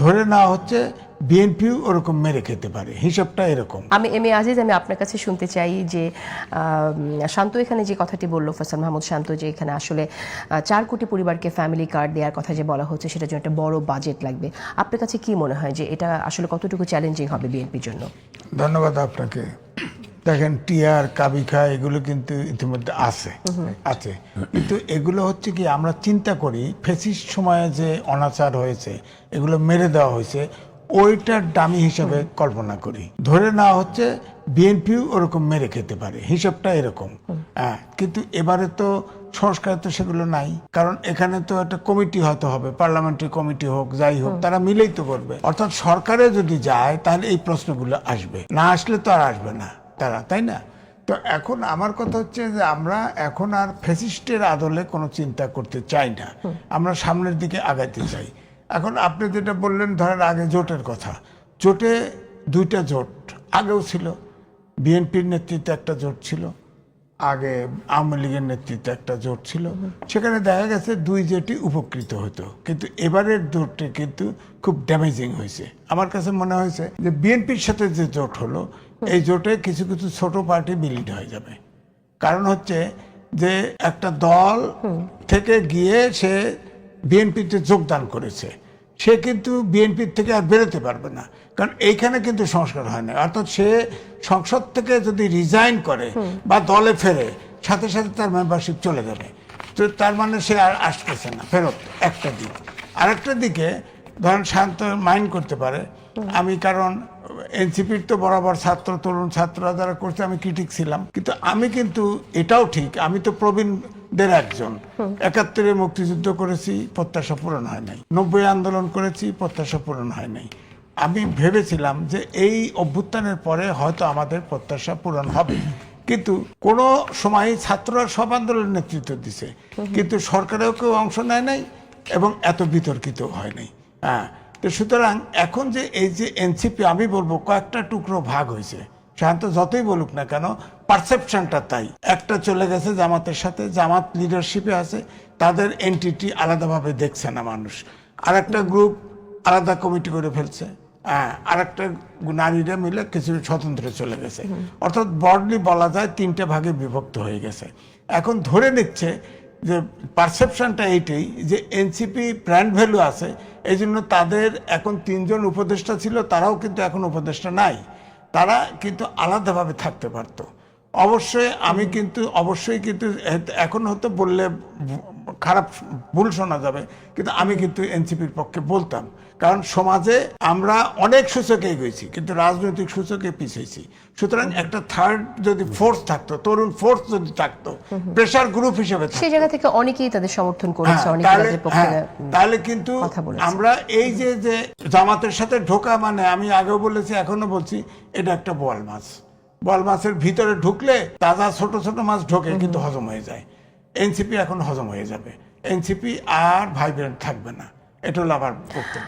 ধরে নেওয়া হচ্ছে বিএনপিও ওরকম মেরে খেতে পারে, হিসাবটা এরকম। আমি এম এ আজিজ, আমি আপনার কাছে শুনতে চাই যে শান্ত এখানে যে কথাটি বললো, ফয়সাল মাহমুদ শান্ত, যে এখানে আসলে 4 কোটি পরিবারকে ফ্যামিলি কার্ড দেওয়ার কথা যে বলা হচ্ছে, সেটার জন্য একটা বড় বাজেট লাগবে। আপনার কাছে কি মনে হয় যে এটা আসলে কতটুকু চ্যালেঞ্জিং হবে বিএনপির জন্য? ধন্যবাদ আপনাকে। দেখেন, টিআর কাবিখা এগুলো কিন্তু ইতিমধ্যে আছে, কিন্তু এগুলো হচ্ছে কি, আমরা চিন্তা করি ফ্যাসিস্ট সময়ে যে অনাচার হয়েছে, এগুলো মেরে দেওয়া হয়েছে, ওইটার দামি হিসাবে কল্পনা করি। ধরে নেওয়া হচ্ছে বিএনপিও ওরকম মেরে খেতে পারে, হিসাবটা এরকম। হ্যাঁ, কিন্তু এবারে তো সংস্কার তো সেগুলো নাই, কারণ এখানে তো একটা কমিটি হয়তো হবে, পার্লামেন্টারি কমিটি হোক, যাই হোক, তারা মিলেই তো করবে। অর্থাৎ সরকারে যদি যায় তাহলে এই প্রশ্নগুলো আসবে, না আসলে তো আর আসবে না তারা, তাই না? তো এখন আমার কথা হচ্ছে যে আমরা এখন আর ফ্যাসিস্টের আদলে কোনো চিন্তা করতে চাই না, আমরা সামনের দিকে আগাইতে চাই। এখন আপনি যেটা বললেন, ধরেন আগে জোটের কথা, জোটে 2টা জোট আগেও ছিল, বিএনপির নেতৃত্বে একটা জোট ছিল, আগে আওয়ামী লীগের নেতৃত্বে একটা জোট ছিল, সেখানে দেখা গেছে 2 জোটই উপকৃত হতো, কিন্তু এবারের জোটটি কিন্তু খুব ড্যামেজিং হয়েছে। আমার কাছে মনে হয়েছে যে বিএনপির সাথে যে জোট হলো, এই জোটে কিছু কিছু ছোট পার্টি বিলীন হয়ে যাবে। কারণ হচ্ছে যে একটা দল থেকে গিয়ে সে বিএনপিতে যোগদান করেছে, সে কিন্তু বিএনপির থেকে আর বেরোতে পারবে না, কারণ এইখানে কিন্তু সংস্কার হয় না। অর্থাৎ সে সংসদ থেকে যদি রিজাইন করে বা দলে ফেরে, সাথে সাথে তার মেম্বারশিপ চলে যাবে। তো তার মানে সে আর আসতেছে না ফেরত, একটা দিক। আরেকটা দিকে ধরেন শান্ত মাইন্ড করতে পারে, আমি কারণ এনসিপির তো বরাবর তরুণ ছাত্ররা যারা করছে, আমি ক্রিটিক ছিলাম, কিন্তু আমি কিন্তু এটাও ঠিক, আমি তো প্রবীণদের একজন। 71-এ মুক্তিযুদ্ধ করেছি, প্রত্যাশা পূরণ হয় নাই। 90 আন্দোলন করেছি, প্রত্যাশা পূরণ হয় নাই। আমি ভেবেছিলাম যে এই অভ্যুত্থানের পরে হয়তো আমাদের প্রত্যাশা পূরণ হবে, কিন্তু কোনো সময় ছাত্ররা সব আন্দোলনের নেতৃত্ব দিছে, কিন্তু সরকারেও কেউ অংশ নেয় নাই এবং এত বিতর্কিত হয় নাই। হ্যাঁ, তো সুতরাং এখন যে এই যে এনসিপি, আমি বলবো কয়েকটা টুকরো ভাগ হয়েছে। শান্ত যতই বলুক না কেন, পারসেপশনটা তাই। একটা চলে গেছে জামাতের সাথে, জামাত লিডারশিপে আছে, তাদের এন্টিটি আলাদাভাবে দেখছে না মানুষ। আর একটা গ্রুপ আলাদা কমিটি করে ফেলছে, আর একটা নারীরা মিলে কিছু স্বতন্ত্র চলে গেছে। অর্থাৎ ব্রডলি বলা যায় 3টে ভাগে বিভক্ত হয়ে গেছে। এখন ধরে নিচ্ছে যে পারসেপশনটা এইটাই যে এনসিপি ব্র্যান্ড ভ্যালু আছে, এই জন্য তাদের এখন 3 জন উপদেষ্টা ছিল, তারাও কিন্তু এখন উপদেষ্টা নাই, তারা কিন্তু আলাদাভাবে থাকতে পারতো। অবশ্যই কিন্তু এখন হয়তো বললে খারাপ, ভুল শোনা যাবে, কিন্তু আমি কিন্তু এনসিপির পক্ষে বলতাম, কারণ সমাজে আমরা অনেক সূচকে এগিয়েছি, কিন্তু রাজনৈতিক সূচকে পিছিয়েছি। সুতরাং একটা থার্ড যদি ফোর্স থাকতো, তরুণ ফোর্স যদি থাকতো, প্রেশার গ্রুপ হিসেবে, সেই জায়গা থেকে অনেকেই তাদের সমর্থন করেছে, অনেকেই তাদের পক্ষে তাহলে কিন্তু আমরা এই যে জামাতের সাথে ঢোকা, মানে আমি আগেও বলেছি, এখনো বলছি, এটা একটা বোয়াল মাছ। বোয়াল মাছের ভিতরে ঢুকলে তাজা ছোট ছোট মাছ ঢোকে, কিন্তু হজম হয়ে যায়। এনসিপি এখন হজম হয়ে যাবে, এনসিপি আর ভাইব্রেন্ট থাকবে না, এটা হলো আমার বক্তব্য।